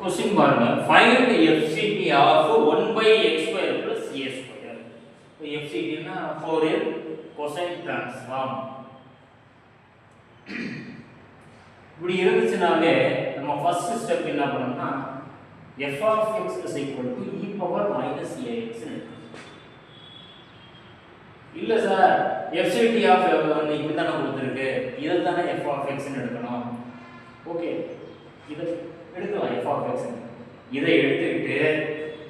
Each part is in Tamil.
क्वेश्चन பாருங்க find FCT of 1 by x square plus a square. तो FCT ना Fourier cosine transform. இப்படி இருந்துச்சுனாலே நம்ம ஃபர்ஸ்ட் ஸ்டெப் என்ன பண்ணனும்னா f of x is equal to e power minus ax. இல்ல சார் FCT of வந்து இப்படி தான கொடுத்திருக்கு. இத தான f of x ன்னு எடுக்கணும். ஓகே. இத எடுக்கலாம் f of x. இதை எடுத்துக்கிட்டு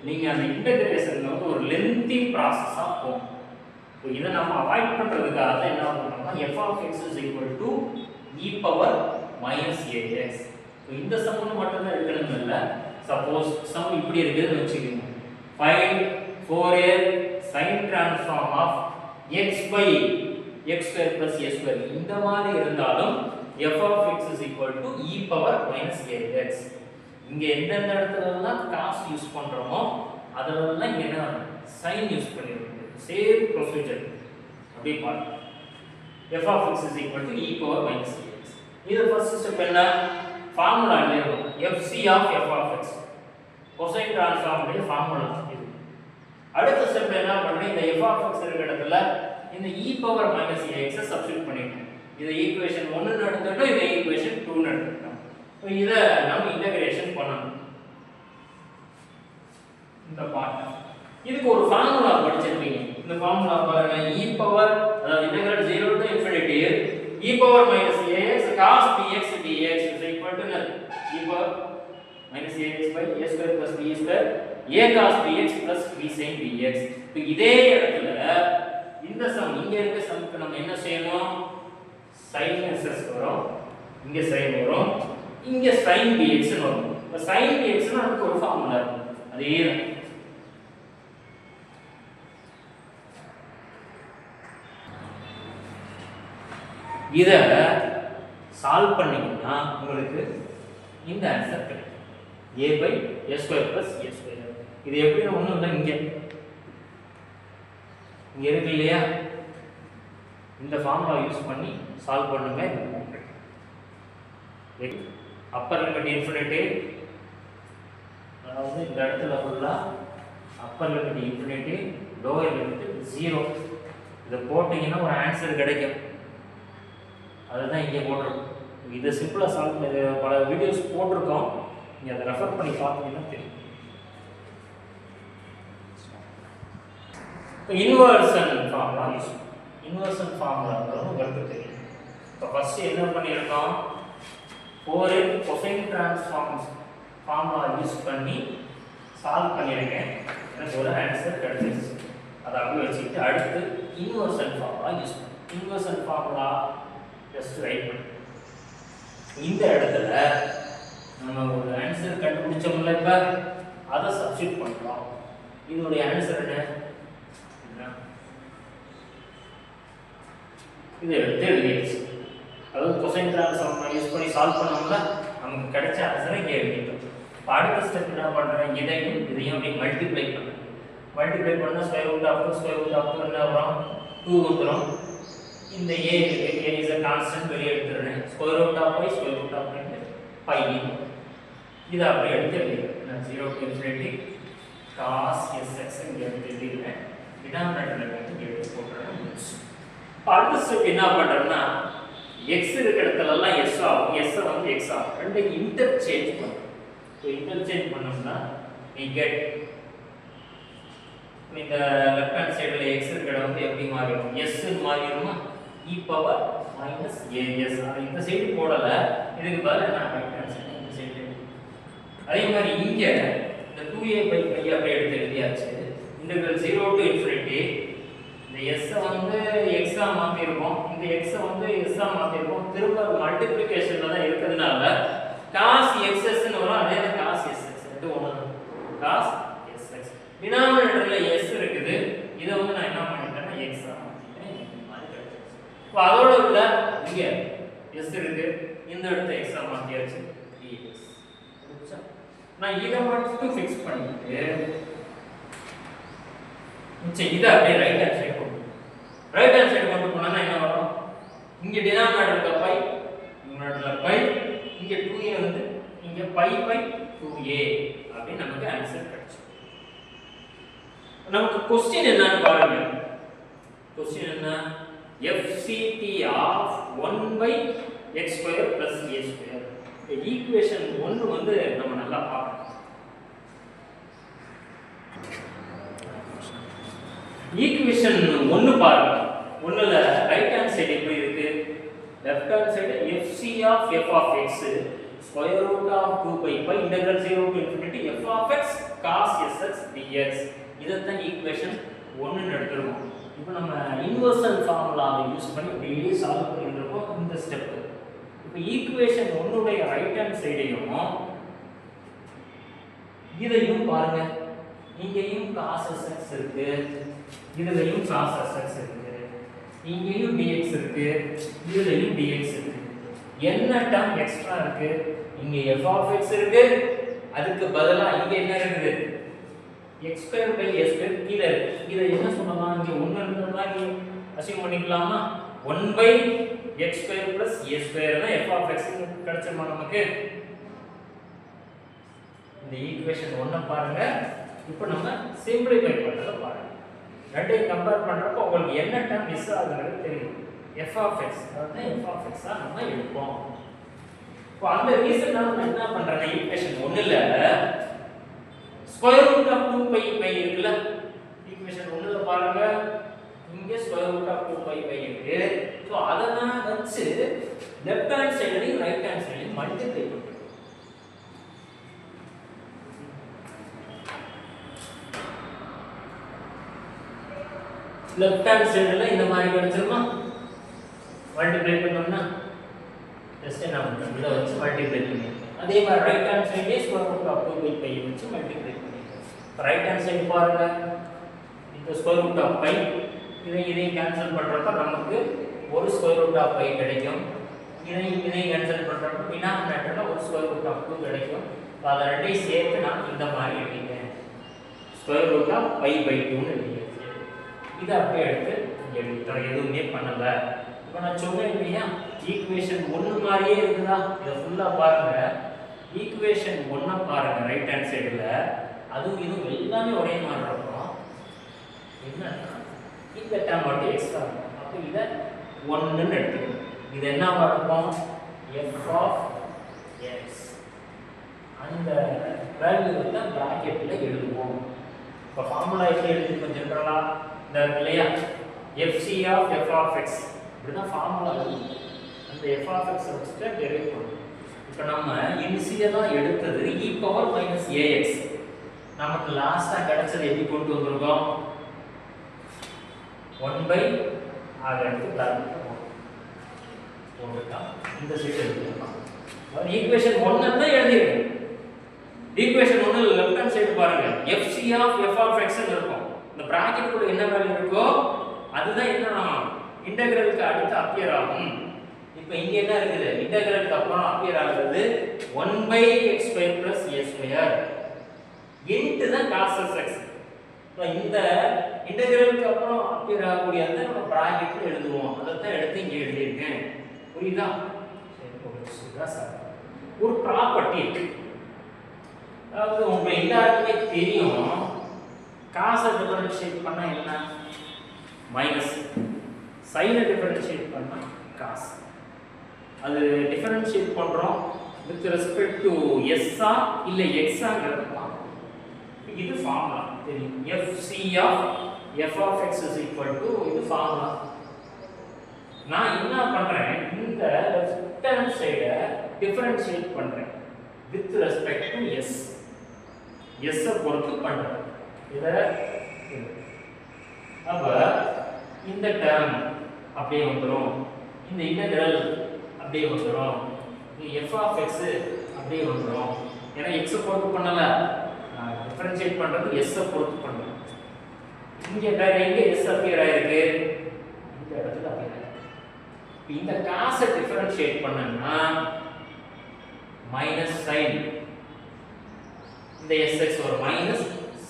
நீங்க அந்த இன்டகிரேஷன்ல வந்து ஒரு லென்த்தி process-ஆ போகும். இப்போ இத நாம அவாய்ட் பண்றதுக்காக தான் என்ன பண்ணனும்னா f of x is equal to e power minus ax. இப்போ இந்த சம்மு மட்டும் தான் எடுக்கணும் இல்ல. சப்போஸ் சம் இப்படி இருக்குன்னு வெச்சுக்கோங்க. find Fourier sin transform of x by x square plus a square. இந்த மாதிரி இருந்தாலும் f of x is equal to e power minus ax. இங்க எந்தெந்த இடத்துலலாம் cos யூஸ் பண்றோமோ அதெல்லாம் இங்க என்ன sin யூஸ் பண்ணிருக்கோம். சேம் ப்ரொசீஜர் அப்படியே பாருங்க. f of x is equal to e power minus ax. இது ஃபர்ஸ்ட் ஸ்டெப் என்ன ஃபார்முலா எழுதணும். fc of f of x cosine transform உடைய ஃபார்முலா இது. அடுத்த ஸ்டெப் என்ன பண்றீங்க இந்த f of x இருக்கிற இடத்துல இந்த e power minus ax substitute பண்ணிக்கணும். இத ஈக்குவேஷன் 1 ன்னு எடுத்துட்டோம் இத ஈக்குவேஷன் 2 ன்னு எடுத்துட்டோம். இப்போ இத நம்ம இன்டகிரேஷன் பண்ணனும். இந்த பார்ட் இதுக்கு ஒரு ஃபார்முலா படிச்சிருப்பீங்க. இந்த ஃபார்முலா பாருங்க e பவர் அதாவது integral 0 to infinity e power minus ax cos bx dx is equal to e power minus ax by a square plus b square a cos bx plus b sin dx. இப்போ இதே இடத்துல இந்த சம் இங்க இருக்க சம்க்கு நம்ம என்ன செய்யணும் sin ss வரும் இங்க sin வரும் இங்க sin bx ன்னு வரும். இப்போ sin bx னா அதுக்கு ஒரு ஃபார்முலா இருக்கு. அதே தான் இத சால்வ் பண்ணீங்கன்னா உங்களுக்கு இந்த ஆன்சர் கிடைக்கும். a by a square plus a square. இது எப்படின்னா ஒண்ணும் இல்ல இங்க இருக்கு இல்லையா இந்த ஃபார்முலா யூஸ் பண்ணி சால்வ் பண்ணுங்க. அப்பர் லிமிட் இன்ஃபினிட்டி அதாவது இந்த இடத்துல ஃபுல்லா upper limit infinity lower limit 0. இத போட்டீங்கன்னா ஒரு ஆன்சர் கிடைக்கும். அதுதான் இங்க போட்டுருக்கோம். இத சிம்பிளா சால்வ் பண்ண பல வீடியோஸ் போட்டுருக்கோம். நீங்க அதை ரெஃபர் பண்ணி பார்த்தீங்கன்னா தெரியும். இன்வர்ஷன் ஃபார்முலா யூஸ் இன்வர்ஷன் ஃபார்முலாங்கிறது உங்களுக்கு தெரியும். இப்போ ஃபர்ஸ்ட் என்ன பண்ணியிருக்கோம் Fourier cosine transform formula use பண்ணி சால்வ் பண்ணியிருக்கேன். எனக்கு ஒரு ஆன்சர் கிடைச்சிருச்சு. அதை அப்படியே வச்சுக்கிட்டு அடுத்து இன்வர்ஷன் ஃபார்முலா யூஸ் பண்ணி இன்வர்ஷன் ஃபார்முலா ஜஸ்ட் ரைட் பண்ணி இந்த இடத்துல நம்ம ஒரு ஆன்சர் கண்டுபிடிச்சோம்ல இப்ப அதை சப்ஸ்டிட்யூட் பண்றோம். இதோட ஆன்சர் என்ன இது எடுத்து எழுதியாச்சு. அதாவது கொசைன் டிரான்ஸ்ஃபார்ம் யூஸ் பண்ணி சால்வ் பண்ணோம்ல நமக்கு கிடைச்ச ஆன்சரை இங்கே எழுதிட்டோம். இப்போ அடுத்த ஸ்டெப் என்ன பண்ணுறேன் இதையும் அப்படியே மல்டிப்ளை பண்ணுறேன். மல்டிப்ளை பண்ணால் ஸ்கொயர் ரூட் ஆஃப் என்ன வரும் 2 வந்துடும். இந்த a is a constant வெளியே எடுத்துறேன். Square root of y square root of π இத அப்படியே எடுத்து எழுதிறேன். 0 to infinity cos sx இங்க எழுதிறேன். டினாமினேட்டர்ல இங்க எடுத்து போட்டுறேன். அடுத்த ஸ்டெப் என்ன பண்றேன்னா x இருக்கிற இடத்துல எல்லாம் s ஆகும். s வந்து x ஆகும். ரெண்டு இன்டர்சேஞ்ச் பண்றோம். சோ இன்டர்சேஞ்ச் பண்ணோம்னா we get இந்த லெஃப்ட் ஹேண்ட் சைடுல x இருக்கிற இடம் வந்து எப்படி மாறிடும் s ன்னு மாறிடுமா e power minus as. இந்த சைடு போடல இதுக்கு பதிலா நான் ரைட் ஹேண்ட் சைடு இந்த சைடு அதே மாதிரி இங்க இந்த 2a by π அப்படியே எடுத்து எழுதியாச்சு. இன்டகிரல் 0 to infinity இந்த s வந்து x ஆ மாத்தி இருக்கோம். இந்த x வந்து s ஆ மாத்தி இருக்கோம். திரும்ப மல்டிப்ளிகேஷன்ல தான் இருக்கிறதுனால cos xs ன்னு வரும். அதே தான் cos sx ரெண்டு ஒண்ணு cos sx. டினாமினேட்டர்ல s இருக்குது. இத வந்து நான் என்ன பண்ணிட்டேன்னா x ஆ மாத்திட்டேன். இந்த மாதிரி கிடைச்சிருச்சு. இப்போ அதோட விட இங்க s இருக்கு. இந்த இடத்தை x ஆ மாத்தியாச்சு dx. புரியுதா? நான் இத மட்டும் ஃபிக்ஸ் பண்ணிட்டு இத அப்படியே ரைட் ஹேண்ட் சைடு கொண்டு ரைட் ஹேண்ட் சைடு கொண்டு போனா என்ன வரும் இங்க டினாமினேட்டர்ல பை நியூமரேட்டர்ல பை இங்க 2a வந்து இங்க பை பை 2a அப்படி நமக்கு ஆன்சர் கிடைச்சு. நமக்கு क्वेश्चन என்னன்னு பாருங்க. क्वेश्चन என்ன? FCT of 1 by x square plus a square. Equation 1 வந்து நம்ம நல்லா பார்க்கணும். ஈக்குவேஷன் 1 பாருங்க. 1ல ரைட் ஹேண்ட் சைடு எப்படி இருக்கு? Left hand side fc of f of x square root of 2 pi pi integral 0 to infinity f of x cos sx dx. இதுதான் ஈக்குவேஷன் 1 ன்னு எடுத்துறோம். இப்போ நம்ம இன்வெர்சல் ஃபார்முலாவை யூஸ் பண்ணி அப்படியே சால்வ் பண்ணிட்டு இந்த ஸ்டெப். இப்போ ஈக்குவேஷன் 1 உடைய ரைட் ஹேண்ட் சைடையும் இதையும் பாருங்க. இங்கேயும் cos sx இருக்கு, இதுலயும் cos sx இருக்கு, இங்கேயும் dx இருக்கு, இதுலயும் dx இருக்கு. என்ன டேர்ம் எக்ஸ்ட்ரா இருக்கு? இங்க f of x இருக்கு, அதுக்கு பதிலா இங்க என்ன இருக்குது? x square by a square கீழ இருக்கு. இத என்ன சொல்லலாம்? இங்க 1 இருக்கிற மாதிரி அசியூம் பண்ணிக்கலாமா? 1 by x square plus a square தான் f of x கிடைச்சமா நமக்கு. இந்த ஈக்குவேஷன் 1 பாருங்க. இப்போ நம்ம சிம்பிளிஃபை பண்றத பாருங்க. ரெண்டையும் கம்பேர் பண்றப்போ உங்களுக்கு என்ன டேர்ம் மிஸ் ஆகுதுன்னு தெரியும். f of x அதாவது f of x தான் நம்ம எடுப்போம். இப்போ அந்த ரீசனால நான் என்ன பண்றேன்னா ஈக்குவேஷன் 1ல square root of 2 by pi இருக்குல, ஈக்குவேஷன் 1ல பாருங்க இங்க square root of 2 by pi இருக்கு. சோ அத நான் வச்சு லெஃப்ட் ஹேண்ட் சைடுலயும் ரைட் ஹேண்ட் சைடுலயும் மல்டிப்ளை பண்றேன். லெஃப்ட் ஹேண்ட் சைடுல இந்த மாதிரி கிடைச்சிருமா? மல்டிப்ளை பண்ணோம்னா ஜஸ்ட் என்ன பண்றோம்? இத வச்சு மல்டிப்ளை பண்ணிடலாம். அதே மாதிரி ரைட் ஹேண்ட் சைடுல square root of 2 by pi வச்சு மல்டிப்ளை பண்ணிடலாம். ரைட் ஹேண்ட் சைடு பாருங்க இந்த ஸ்கொயர் ரூட் ஆஃப் பை இதை கேன்சல் பண்றப்ப நமக்கு ஒரு ஸ்கொயர் ரூட் ஆஃப் பை கிடைக்கும். இதை கேன்சல் பண்றப்ப டினாமினேட்டர்ல ஒரு ஸ்கொயர் ரூட் ஆஃப் 2 கிடைக்கும். அத ரெண்டையும் சேர்த்து நான் இந்த மாதிரி எழுதிட்டேன். Square root of pi by 2 ன்னு எழுதிட்டேன். இத அப்படியே எடுத்து எழுதிட்டோம். எதுவுமே பண்ணல. இப்போ நான் சொன்னேன் இல்லையா ஈக்குவேஷன் 1 மாதிரியே இருக்குதா? இத ஃபுல்லா பாருங்க. ஈக்குவேஷன் 1 பாருங்க ரைட் ஹேண்ட் சைடுல அதுவும் இதுவும் எல்லாமே ஒரே மாதிரி இருக்கும். என்னன்னா இந்த டேர்ம் மட்டும் எக்ஸ்ட்ரா இருக்கும். அப்போ இத 1 ன்னு எடுத்துக்கணும். இது என்ன பார்ப்போம்? f of x அந்த வேல்யூ வந்து பிராக்கெட்ல எழுதுவோம். இப்போ ஃபார்முலா எப்படி எழுதிருக்கோம் ஜெனரலா? இந்த இல்லையா fc of f of x இப்படிதான் ஃபார்முலா எழுதுவோம். அந்த f of x வச்சுட்டு டெரைவ் பண்ணுவோம். இப்போ நம்ம இனிஷியலா எடுத்தது e power minus ax. நமக்கு லாஸ்டா கிடைச்சது எப்படி கொண்டு வந்திருக்கோம்? 1 by ஆக எடுத்து பிராக்கெட்ல போட்டுட்டோம். இந்த சைடு எடுத்துக்கலாம். ஈக்குவேஷன் 1 தான் எழுதிருக்கேன். ஈக்குவேஷன் 1 ல லெஃப்ட் ஹேண்ட் சைடு பாருங்க fc of f of x ன்னு இருக்கும். இந்த பிராக்கெட் குள்ள என்ன வேல்யூ இருக்கோ அதுதான் என்ன இன்டகிரலுக்கு அடுத்து அப்பியர் ஆகும். இப்போ இங்க என்ன இருக்குது? இன்டகிரலுக்கு அப்புறம் அப்பியர் ஆகுது 1 by x square plus a square into தான் cos x. இப்போ இந்த இன்டகிரலுக்கு அப்புறம் அப்பியர் ஆகக்கூடிய அந்த நம்ம பிராக்கெட்ல எழுதுவோம். அத தான் எடுத்து இங்க எழுதி இருக்கேன். புரியுதா? சரி ஓகே சார். ஒரு ப்ராப்பர்ட்டி இருக்கு. அதாவது உங்களுக்கு எல்லாருக்குமே தெரியும் cos டிஃபரன்ஷியேட் பண்ணா என்ன? மைனஸ். sin டிஃபரன்ஷியேட் பண்ணா cos. அது டிஃபரன்ஷியேட் பண்றோம் with respect to s ஆ இல்ல x ஆங்கிறது இது ஃபார்முலா தெரியும். fc of f of x is equal to இது ஃபார்முலா. நான் என்ன பண்றேன்? இந்த லெஃப்ட் ஹேண்ட் சைட டிஃபரன்ஷியேட் பண்றேன் with respect to s. s பொறுத்து பண்றேன். இத அப்ப இந்த டேர்ம் அப்படியே வந்துரும். இந்த இன்டகிரல் அப்படியே வந்துரும். இந்த f of x அப்படியே வந்துரும். ஏன்னா x பொறுத்து பண்ணல. டிஃபரன்ஷியேட் பண்றது s பொறுத்து பண்ணணும். இங்க வேற எங்க s அப்பியர் ஆயிருக்கு? இந்த இடத்துல அப்பியர் ஆயிருக்கு. இந்த cos டிஃபரன்ஷியேட் பண்ணனா மைனஸ் sin இந்த sx வரும். மைனஸ்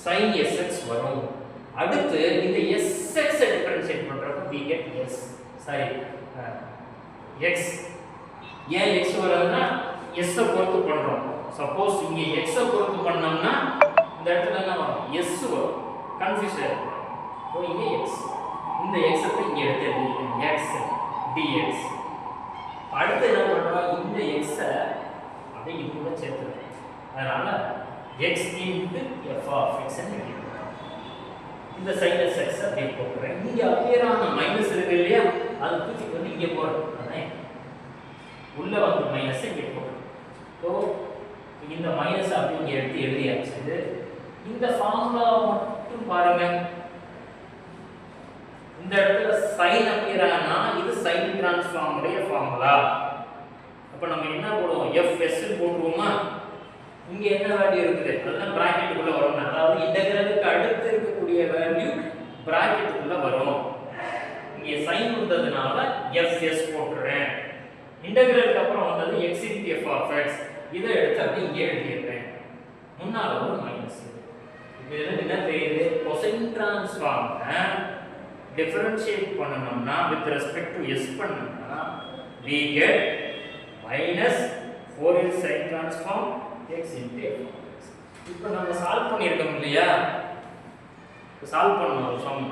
sin sx வரும். அடுத்து இந்த sx டிஃபரன்ஷியேட் பண்றப்ப we get s. Sorry x. ஏன் x வருதுன்னா s பொறுத்து பண்றோம். சோ சப்போஸ் இங்க x பொறுத்து பண்ணோம்னா இந்த இடத்துல என்ன வரும் s வரும் கன்ஃபியூஷன் ஓ இங்க x இந்த x இங்க எடுத்து எழுதிருக்கேன் x dx அடுத்து என்ன பண்றோம் இந்த x அப்படியே இது கூட சேர்த்துறோம் அதனால x f of x ன்னு எழுதிருக்கோம் இந்த சைனஸ் x அப்படியே போடுறேன் இங்க அப்பியர் ஆன மைனஸ் இருக்கு இல்லையா அது தூக்கி வந்து இங்க போடுறோம் அதான் உள்ள வந்து மைனஸ் இங்க போடுறோம் சோ இந்த மைனஸ் அப்படியே இங்க எடுத்து எழுதியாச்சு இந்த ஃபார்முலா மட்டும் பாருங்க இந்த இடத்துல sin அப்பியர் ஆனா இது sin டிரான்ஸ்ஃபார்ம் உடைய ஃபார்முலா அப்ப நம்ம என்ன போடுவோம் fs ன்னு போடுவோமா இங்க என்ன வேல்யூ இருக்குது அதெல்லாம் பிராக்கெட்டுக்குள்ள வரும் அதாவது இன்டகிரலுக்கு அடுத்து இருக்கக்கூடிய வேல்யூ பிராக்கெட்டுக்குள்ள வரும் இங்க sin வந்ததனால fs போடுறேன் இன்டகிரலுக்கு அப்புறம் வந்தது x f of x இத எடுத்து அப்படியே இங்க எழுதிறேன் முன்னால ஒரு மைனஸ் இதுல என்ன தெரியுது கொசைன் டிரான்ஸ்ஃபார்ம் டிஃபரன்ஷியேட் பண்ணனும்னா with respect to s பண்ணனும்னா we get minus 4 sin transform x into f. இப்போ நம்ம சால்வ் பண்ணிருக்கோம் இல்லையா சால்வ் பண்ணனும் ஒரு சம்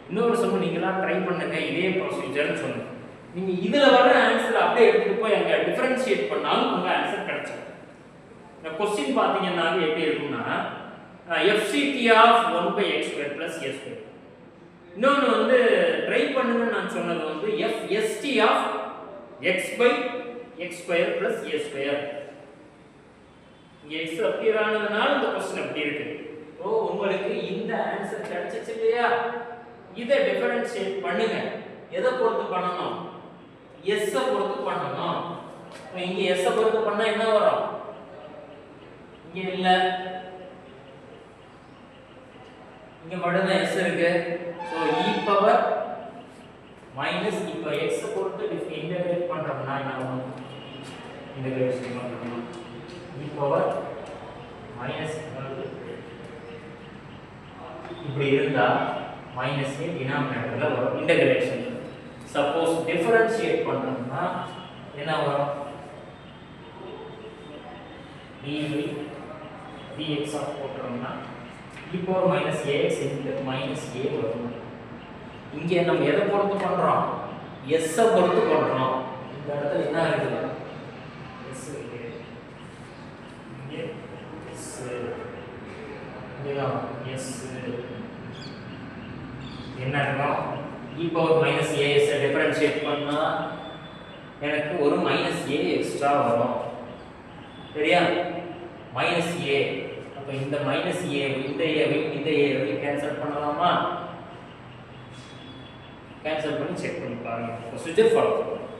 இன்னொரு சம் நீங்களா ட்ரை பண்ணுங்க இதே ப்ரொசீஜர்னு சொன்னேன் நீங்க இதுல வர ஆன்சர் அப்படியே எடுத்துட்டு போய் அங்க டிஃபரன்ஷியேட் பண்ணாலும் உங்க ஆன்சர் கிடைச்சிடும் இந்த क्वेश्चन பாத்தீங்கன்னா எப்படி இருக்கும்னா fct of 1/x² + a² இன்னொன்னு வந்து ட்ரை பண்ணுங்கன்னு நான் சொன்னது வந்து fst of x/x² + a². இங்க x அப்பியர் ஆனதனால இந்த क्वेश्चन அப்படி இருக்கு. ஓ உங்களுக்கு இந்த ஆன்சர் கிடைச்சிச்சு இல்லையா? இத டிஃபரன்ஷியேட் பண்ணுங்க. எதை பொறுத்து பண்ணனும்? s பொறுத்து பண்ணனும். இங்க s பொறுத்து பண்ணா என்ன வரும்? இங்க இல்ல. இங்க மட்டும் தான் s இருக்கு. சோ e பவர் மைனஸ் இப்போ x பொறுத்து இன்டகிரேட் பண்றோம்னா என்ன ஆகும்? இன்டகிரேஷன் பண்றோம்னா e பவர் மைனஸ் இப்படி இருந்தா மைனஸ் ஏ டினாமினேட்டர்ல வரும் இன்டகிரேஷன். சப்போஸ் டிஃபரன்ஷியேட் பண்றோம்னா என்ன வரும்? dy dx ஆஃப் போட்றோம்னா e power minus ax into minus a வரும். இங்க நம்ம எதை பொறுத்து பண்றோம்? s பொறுத்து பண்றோம். இந்த இடத்துல என்ன இருக்குது? s இருக்கு. இங்க s இதுதான் s என்ன இருக்கும்? e power minus as differentiate பண்ணா எனக்கு ஒரு மைனஸ் a எக்ஸ்ட்ரா வரும். சரியா? Minus a. அப்ப இந்த மைனஸ் a இந்த a கேன்சல் பண்ணலாமா? கேன்சல் பண்ணி செக் பண்ணி பாருங்க. ப்ரொசீஜர் ஃபாலோ பண்ணுங்க.